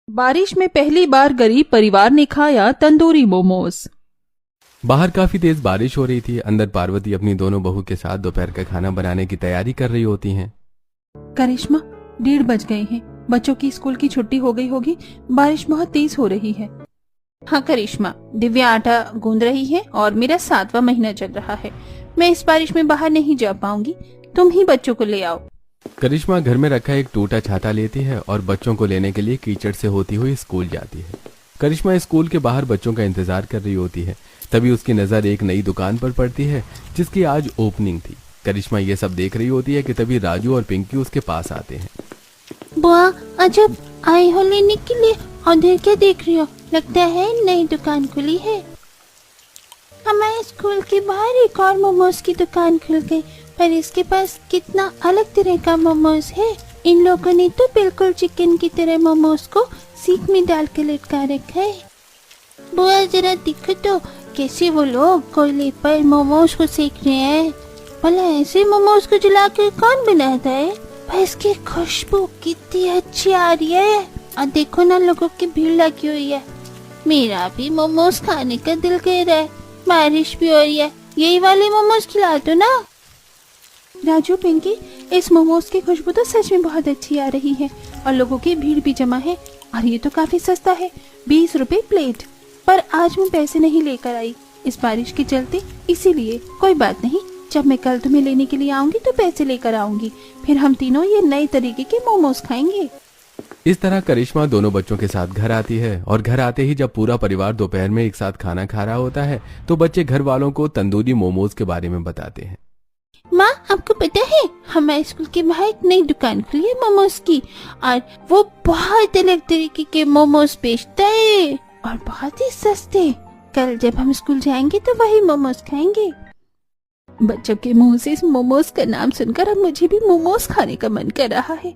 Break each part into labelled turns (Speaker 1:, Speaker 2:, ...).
Speaker 1: बारिश में पहली बार गरीब परिवार ने खाया तंदूरी मोमोज।
Speaker 2: बाहर काफी तेज बारिश हो रही थी। अंदर पार्वती अपनी दोनों बहू के साथ दोपहर का खाना बनाने की तैयारी कर रही होती हैं।
Speaker 1: करिश्मा, 1:30 बज गए हैं। बच्चों की स्कूल की छुट्टी हो गई होगी। बारिश बहुत तेज हो रही है। हाँ करिश्मा, दिव्या आटा गूंद रही है और मेरा 7वां महीना चल रहा है। मैं इस बारिश में बाहर नहीं जा पाऊंगी, तुम ही बच्चों को ले आओ।
Speaker 2: करिश्मा घर में रखा एक टूटा छाता लेती है और बच्चों को लेने के लिए कीचड़ से होती हुई स्कूल जाती है। करिश्मा स्कूल के बाहर बच्चों का इंतजार कर रही होती है। तभी उसकी नजर एक नई दुकान पर पड़ती है जिसकी आज ओपनिंग थी। करिश्मा ये सब देख रही होती है कि तभी राजू और पिंकी उसके पास आते हैं।
Speaker 3: बुआ, अजब आए हो लेने के लिए। उधर क्या देख रही हो? लगता है नई दुकान खुली है। हमारे स्कूल के बाहर एक और मोमोज की दुकान खुल गई, पर इसके पास कितना अलग तरह का मोमोज है। इन लोगों ने तो बिल्कुल चिकन की तरह मोमोज को सीख में डाल के लटका रखा है। बुआ जरा दिखो तो, कैसे वो लोग कोयले पर मोमोज को सेक रहे हैं। भला ऐसे मोमोज को जला कर कौन बनाता है? पर इसकी खुशबू कितनी अच्छी आ रही है। और देखो ना, लोगों की भीड़ लगी हुई है। मेरा भी मोमोज खाने का दिल कर रहा है। बारिश भी हो रही है, यही वाले मोमोज खिला दो ना।
Speaker 1: राजू, पिंकी, इस मोमोज की खुशबू तो सच में बहुत अच्छी आ रही है और लोगों की भीड़ भी जमा है। और ये तो काफी सस्ता है, 20 रुपए प्लेट। पर आज मैं पैसे नहीं लेकर आई इस बारिश के चलते, इसीलिए। कोई बात नहीं, जब मैं कल तुम्हें लेने के लिए आऊंगी तो पैसे लेकर आऊंगी। फिर हम तीनों ये नए तरीके के मोमोज खाएंगे।
Speaker 2: इस तरह करिश्मा दोनों बच्चों के साथ घर आती है और घर आते ही जब पूरा परिवार दोपहर में एक साथ खाना खा रहा होता है तो बच्चे घर वालों को तंदूरी मोमोज के बारे में बताते हैं।
Speaker 3: माँ, आपको पता है हमारे स्कूल के बाहर एक नई दुकान खुली है मोमोज की, और वो बहुत अलग तरीके के मोमोज बेचता है और बहुत ही सस्ते। कल जब हम स्कूल जाएंगे तो वही मोमोज खाएंगे।
Speaker 1: बच्चों के मुंह से इस मोमोज का नाम सुनकर अब मुझे भी मोमोज खाने का मन कर रहा है।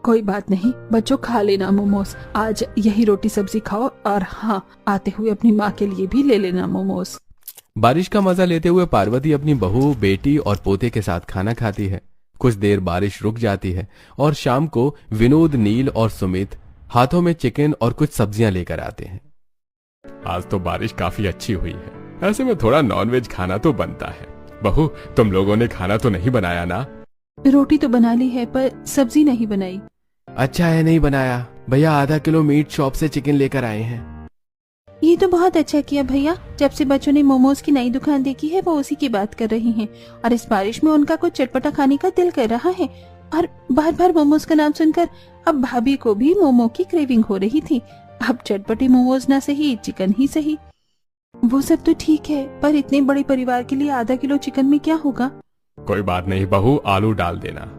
Speaker 1: कोई बात नहीं बच्चों, खा लेना मोमोज। आज यही रोटी सब्जी खाओ और हाँ, आते हुए अपनी माँ के लिए भी ले लेना मोमोज।
Speaker 2: बारिश का मजा लेते हुए पार्वती अपनी बहू, बेटी और पोते के साथ खाना खाती है। कुछ देर बारिश रुक जाती है और शाम को विनोद, नील और सुमित हाथों में चिकन और कुछ सब्जियां लेकर आते हैं।
Speaker 4: आज तो बारिश काफी अच्छी हुई है, ऐसे में थोड़ा नॉनवेज खाना तो बनता है। बहू, तुम लोगों ने खाना तो नहीं बनाया ना?
Speaker 1: रोटी तो बना ली है पर सब्जी नहीं बनाई।
Speaker 2: अच्छा है नहीं बनाया। भैया आधा किलो मीट शॉप से चिकन लेकर आए हैं।
Speaker 1: ये तो बहुत अच्छा किया भैया। जब से बच्चों ने मोमोज की नई दुकान देखी है वो उसी की बात कर रही हैं और इस बारिश में उनका कुछ चटपटा खाने का दिल कर रहा है। और बार बार मोमोज का नाम सुनकर अब भाभी को भी मोमो की क्रेविंग हो रही थी। अब चटपटी मोमोज ना सही, चिकन ही सही। वो सब तो ठीक है, पर इतने बड़े परिवार के लिए आधा किलो चिकन में क्या होगा?
Speaker 4: कोई बात नहीं बहू, आलू डाल देना।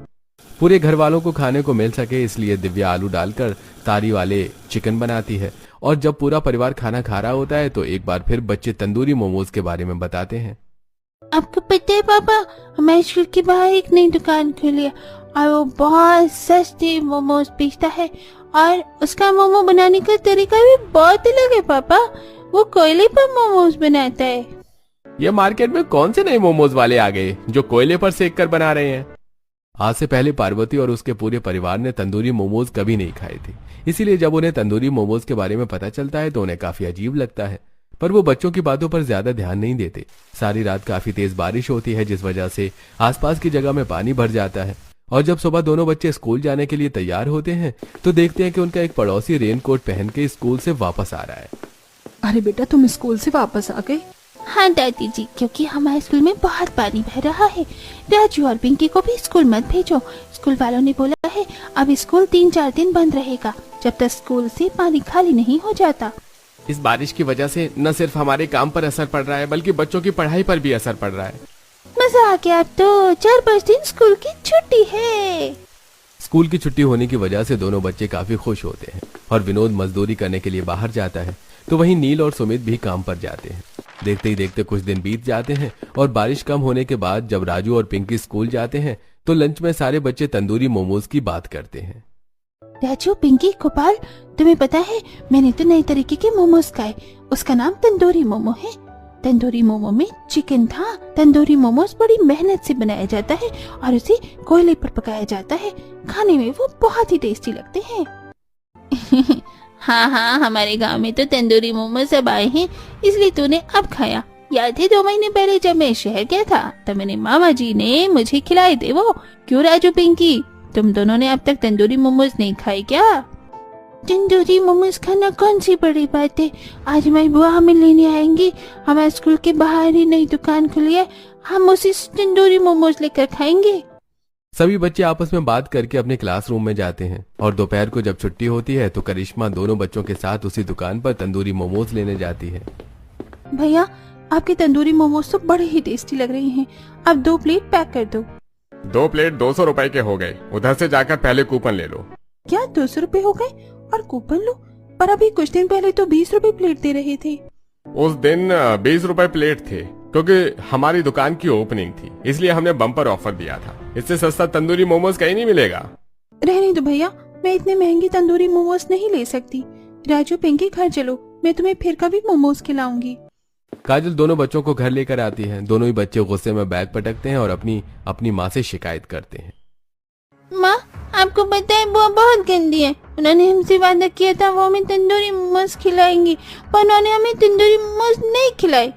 Speaker 2: पूरे घर वालों को खाने को मिल सके इसलिए दिव्या आलू डालकर तारी वाले चिकन बनाती है। और जब पूरा परिवार खाना खा रहा होता है तो एक बार फिर बच्चे तंदूरी मोमोज के बारे में बताते हैं।
Speaker 3: आपको पता है पापा, हमारे स्कूल के बाहर एक नई दुकान खुली है और वो बहुत सस्ते मोमोज बेचता है। और उसका मोमो बनाने का तरीका भी बहुत अलग है पापा। वो कोयले पर मोमोज बनाता है।
Speaker 2: ये मार्केट में कौन से नए मोमोज वाले आ गए जो कोयले पर सेक कर बना रहे हैं? आज से पहले पार्वती और उसके पूरे परिवार ने तंदूरी मोमोज कभी नहीं खाए थे, इसीलिए जब उन्हें तंदूरी मोमोज के बारे में पता चलता है तो उन्हें काफी अजीब लगता है। पर वो बच्चों की बातों पर ज्यादा ध्यान नहीं देते। सारी रात काफी तेज बारिश होती है जिस वजह से आसपास की जगह में पानी भर जाता है। और जब सुबह दोनों बच्चे स्कूल जाने के लिए तैयार होते हैं तो देखते हैं कि उनका एक पड़ोसी रेनकोट पहन के स्कूल से वापस आ रहा है।
Speaker 1: अरे बेटा, तुम स्कूल से वापस आ गए?
Speaker 3: हाँ दादी जी, क्योंकि हमारे स्कूल में बहुत पानी बह रहा है। राजू और पिंकी को भी स्कूल मत भेजो। स्कूल वालों ने बोला है अब स्कूल 3-4 दिन बंद रहेगा जब तक स्कूल से पानी खाली नहीं हो जाता।
Speaker 2: इस बारिश की वजह से न सिर्फ हमारे काम पर असर पड़ रहा है बल्कि बच्चों की पढ़ाई पर भी असर पड़ रहा है।
Speaker 3: मजा आ गया, अब तो 4-5 दिन स्कूल की छुट्टी है।
Speaker 2: स्कूल की छुट्टी होने की वजह से दोनों बच्चे काफी खुश होते हैं और विनोद मजदूरी करने के लिए बाहर जाता है तो वहीं नील और सुमित भी काम पर जाते हैं। देखते ही देखते कुछ दिन बीत जाते हैं और बारिश कम होने के बाद जब राजू और पिंकी स्कूल जाते हैं तो लंच में सारे बच्चे तंदूरी मोमोज की बात करते हैं।
Speaker 3: राजू, पिंकी, गोपाल, तुम्हें पता है मैंने तो नए तरीके के मोमोज खाए। उसका नाम तंदूरी मोमो है। तंदूरी मोमो में चिकन था। तंदूरी मोमोज बड़ी मेहनत से बनाया जाता है और उसे कोयले पर पकाया जाता है। खाने में वो बहुत ही टेस्टी लगते हैं। हाँ हाँ, हमारे गांव में तो तंदूरी मोमोज अब आए हैं, इसलिए तूने अब खाया। याद है 2 महीने पहले जब मैं शहर गया था तो मेरे मामा जी ने मुझे खिलाए थे वो। क्यों राजू पिंकी, तुम दोनों ने अब तक तंदूरी मोमोज नहीं खाए क्या? तंदूरी मोमोज खाना कौन सी बड़ी बात है। आज हमारी बुआ हमें लेने आएंगी। हमारे स्कूल के बाहर ही नई दुकान खुली है, हम उसी तंदूरी मोमोज लेकर खाएंगे।
Speaker 2: सभी बच्चे आपस में बात करके अपने क्लासरूम में जाते हैं और दोपहर को जब छुट्टी होती है तो करिश्मा दोनों बच्चों के साथ उसी दुकान पर तंदूरी मोमोज लेने जाती है।
Speaker 1: भैया आपके तंदूरी मोमोज तो बड़े ही टेस्टी लग रहे हैं, अब 2 प्लेट पैक कर दो।
Speaker 4: 2 प्लेट 200 रुपए के हो गए, उधर से जाकर पहले कूपन ले लो।
Speaker 1: क्या 200 रुपए हो गए और कूपन लो? पर अभी कुछ दिन पहले तो 20 रुपए प्लेट दे रहे थे।
Speaker 4: उस दिन 20 रुपए प्लेट थे क्योंकि हमारी दुकान की ओपनिंग थी, इसलिए हमने बम्पर ऑफर दिया था। इससे सस्ता तंदूरी मोमोज कहीं नहीं मिलेगा।
Speaker 1: रहने दो भैया, मैं इतने महंगे तंदूरी मोमोज नहीं ले सकती। राजू पिंकी घर चलो, मैं तुम्हें फिर कभी मोमोज खिलाऊंगी।
Speaker 2: काजल दोनों बच्चों को घर लेकर आती है। दोनों ही बच्चे गुस्से में बैग पटकते हैं और अपनी माँ से शिकायत करते हैं।
Speaker 3: माँ, आपको पता है बुआ बहुत गंदी है। उन्होंने हमसे वादा किया था वो हमें तंदूरी मोमोज खिलाएंगी, पर उन्होंने हमें तंदूरी मोमोज नहीं खिलाए।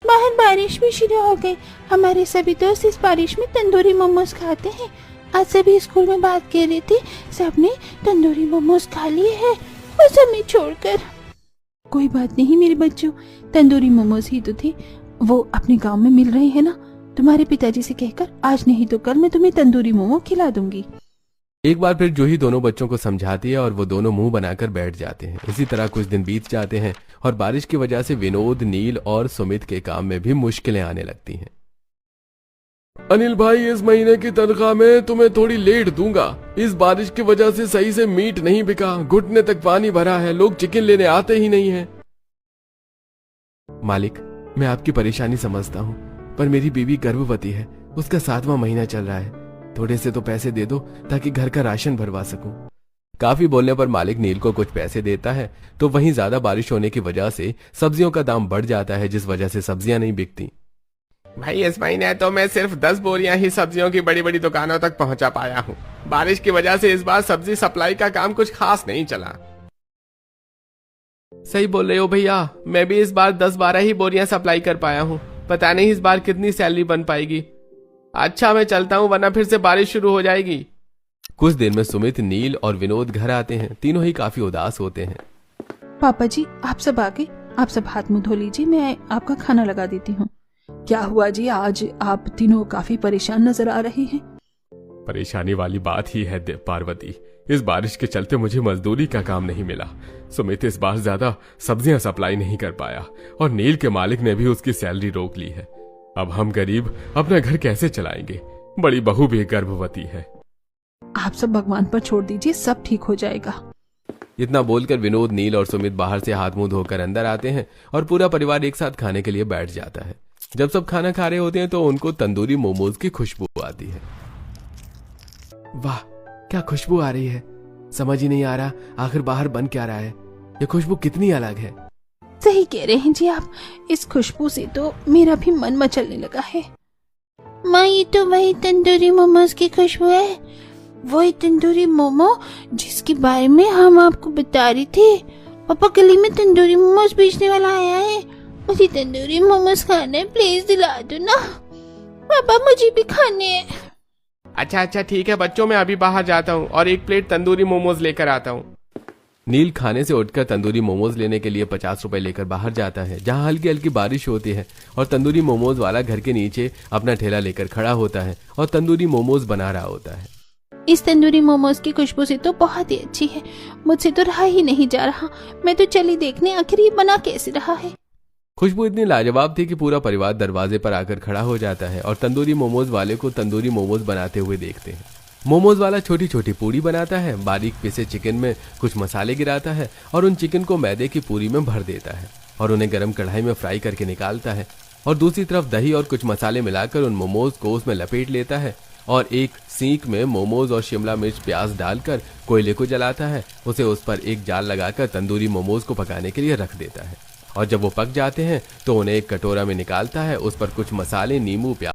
Speaker 3: बाहर बारिश भी शुरू हो गई, हमारे सभी दोस्त इस बारिश में तंदूरी मोमोज खाते हैं। आज सभी स्कूल में बात कर रही थी, सबने तंदूरी मोमोज खा लिए हैं, बस हमें छोड़कर।
Speaker 1: कोई बात नहीं मेरे बच्चों, तंदूरी मोमोज ही तो थे, वो अपने गांव में मिल रहे हैं ना। तुम्हारे पिताजी से कहकर आज नहीं तो कल मैं तुम्हें तंदूरी मोमो खिला दूंगी।
Speaker 2: एक बार फिर जूही दोनों बच्चों को समझाती है और वो दोनों मुंह बनाकर बैठ जाते हैं। इसी तरह कुछ दिन बीत जाते हैं और बारिश की वजह से विनोद, नील और सुमित के काम में भी मुश्किलें आने लगती हैं। अनिल भाई, इस महीने की तनख्वाह में तुम्हें थोड़ी लेट दूंगा। इस बारिश की वजह से सही से मीट नहीं बिका, घुटने तक पानी भरा है, लोग चिकन लेने आते ही नहीं हैं। मालिक, मैं आपकी परेशानी समझता हूँ, पर मेरी बीवी गर्भवती है, उसका 7वां महीना चल रहा है। थोड़े से तो पैसे दे दो ताकि घर का राशन भरवा सकूं। काफी बोलने पर मालिक नील को कुछ पैसे देता है, तो वहीं ज्यादा बारिश होने की वजह से सब्जियों का दाम बढ़ जाता है, जिस वजह से सब्जियां नहीं बिकती।
Speaker 4: भाई, इस महीने तो मैं सिर्फ 10 बोरियां ही सब्जियों की बड़ी बड़ी दुकानों तक पहुंचा पाया हूँ। बारिश की वजह से इस बार सब्जी सप्लाई का काम कुछ खास नहीं चला।
Speaker 2: सही बोल रहे हो भैया, मैं भी इस बार 10-12 ही बोरियां सप्लाई कर पाया हूँ। पता नहीं इस बार कितनी सैलरी बन पाएगी। अच्छा, मैं चलता हूँ वरना फिर से बारिश शुरू हो जाएगी। कुछ देर में सुमित, नील और विनोद घर आते हैं। तीनों ही काफी उदास होते हैं।
Speaker 1: पापा जी, आप सब आ गए, आप सब हाथ मुंह धो लीजिए, मैं आपका खाना लगा देती हूँ। क्या हुआ जी, आज आप तीनों काफी परेशान नजर आ रहे हैं।
Speaker 4: परेशानी वाली बात ही है पार्वती, इस बारिश के चलते मुझे मजदूरी का काम नहीं मिला। सुमित इस बार ज्यादा सब्जियां सप्लाई नहीं कर पाया और नील के मालिक ने भी उसकी सैलरी रोक ली है। अब हम गरीब अपना घर कैसे चलाएंगे? बड़ी बहू भी गर्भवती है।
Speaker 1: आप सब भगवान पर छोड़ दीजिए, सब ठीक हो जाएगा।
Speaker 2: इतना बोलकर विनोद, नील और सुमित बाहर से हाथ मुंह धोकर अंदर आते हैं और पूरा परिवार एक साथ खाने के लिए बैठ जाता है। जब सब खाना खा रहे होते हैं तो उनको तंदूरी मोमोज की खुशबू आती है। वाह, क्या खुशबू आ रही है, समझ ही नहीं आ रहा आखिर बाहर बन क्या रहा है। ये खुशबू कितनी अलग है।
Speaker 1: सही कह रहे हैं जी आप, इस खुशबू से तो मेरा भी मन मचलने लगा है।
Speaker 3: माँ, ये तो वही तंदूरी मोमोज की खुशबू है, वही तंदूरी मोमो जिसके बारे में हम आपको बता रही थे। पापा, गली में तंदूरी मोमोज बेचने वाला आया है, मुझे तंदूरी मोमोज खाने, प्लीज दिला दो ना पापा, मुझे भी खाने हैं।
Speaker 4: अच्छा ठीक है बच्चों, मैं अभी बाहर जाता हूँ और 1 प्लेट तंदूरी मोमोज लेकर आता हूँ।
Speaker 2: नील खाने से उठकर तंदूरी मोमोज लेने के लिए 50 रुपए लेकर बाहर जाता है, जहां हल्की हल्की बारिश होती है और तंदूरी मोमोज वाला घर के नीचे अपना ठेला लेकर खड़ा होता है और तंदूरी मोमोज बना रहा होता है।
Speaker 1: इस तंदूरी मोमोज की खुशबू से तो बहुत ही अच्छी है, मुझसे तो रहा ही नहीं जा रहा। मैं तो चली देखने आखिर ये बना कैसे रहा है।
Speaker 2: खुशबू इतनी लाजवाब थी कि पूरा परिवार दरवाजे पर आकर खड़ा हो जाता है और तंदूरी मोमोज वाले को तंदूरी मोमोज बनाते हुए देखते हैं। मोमोज वाला छोटी छोटी पूड़ी बनाता है, बारीक पिसे चिकन में कुछ मसाले गिराता है और उन चिकन को मैदे की पूरी में भर देता है और उन्हें गरम कढ़ाई में फ्राई करके निकालता है और दूसरी तरफ दही और कुछ मसाले मिलाकर उन मोमोज को उसमें लपेट लेता है और एक सीख में मोमोज और शिमला मिर्च प्याज डालकर कोयले को जलाता है। उसे उस पर एक जाल लगाकर तंदूरी मोमोज को पकाने के लिए रख देता है और जब वो पक जाते हैं तो उन्हें एक कटोरा में निकालता है, उस पर कुछ मसाले, नींबू, प्याज